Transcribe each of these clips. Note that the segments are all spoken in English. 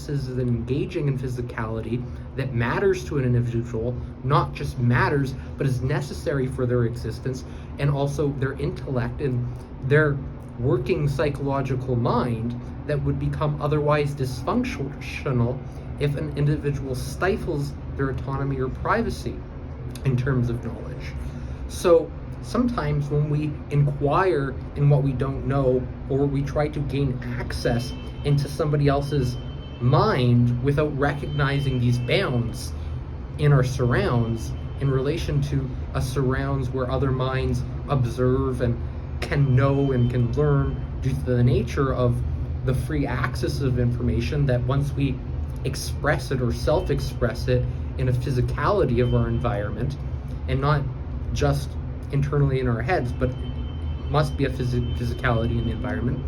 practices and engaging in physicality that matters to an individual, not just matters, but is necessary for their existence, and also their intellect and their working psychological mind, that would become otherwise dysfunctional if an individual stifles their autonomy or privacy in terms of knowledge. So sometimes when we inquire in what we don't know, or we try to gain access into somebody else's mind without recognizing these bounds in our surrounds, in relation to a surrounds where other minds observe and can know and can learn due to the nature of the free access of information, that once we express it or self-express it in a physicality of our environment, and not just internally in our heads, but must be a physicality in the environment,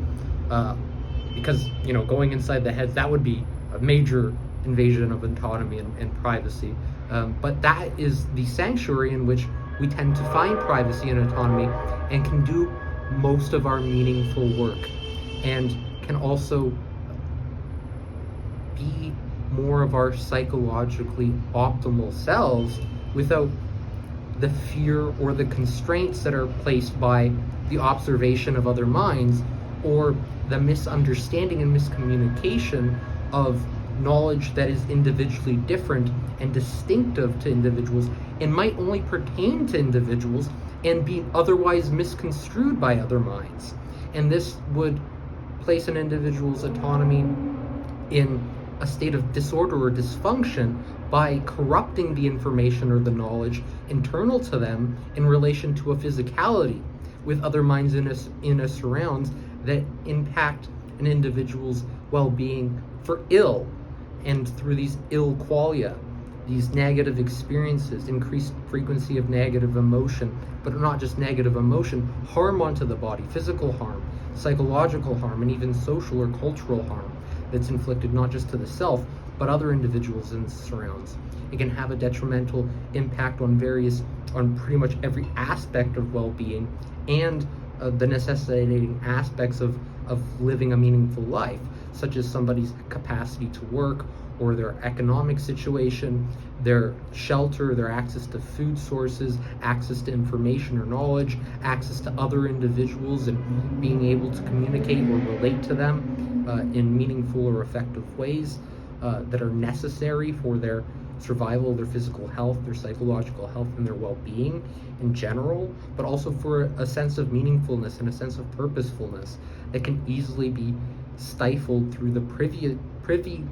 because going inside the heads, that would be a major invasion of autonomy and privacy. But that is the sanctuary in which we tend to find privacy and autonomy, and can do most of our meaningful work, and can also be more of our psychologically optimal selves without the fear or the constraints that are placed by the observation of other minds, or the misunderstanding and miscommunication of knowledge that is individually different and distinctive to individuals, and might only pertain to individuals and be otherwise misconstrued by other minds. And this would place an individual's autonomy in a state of disorder or dysfunction by corrupting the information or the knowledge internal to them in relation to a physicality with other minds in a surrounds that impact an individual's well-being for ill, and through these ill qualia, these negative experiences, increased frequency of negative emotion, but not just negative emotion, harm onto the body, physical harm, psychological harm, and even social or cultural harm that's inflicted not just to the self, but other individuals in the surrounds. It can have a detrimental impact on pretty much every aspect of well-being, and the necessitating aspects of living a meaningful life, such as somebody's capacity to work, or their economic situation, their shelter, their access to food sources, access to information or knowledge, access to other individuals, and being able to communicate or relate to them in meaningful or effective ways that are necessary for their survival, their physical health, their psychological health, and their well-being in general, but also for a sense of meaningfulness and a sense of purposefulness that can easily be stifled through the privy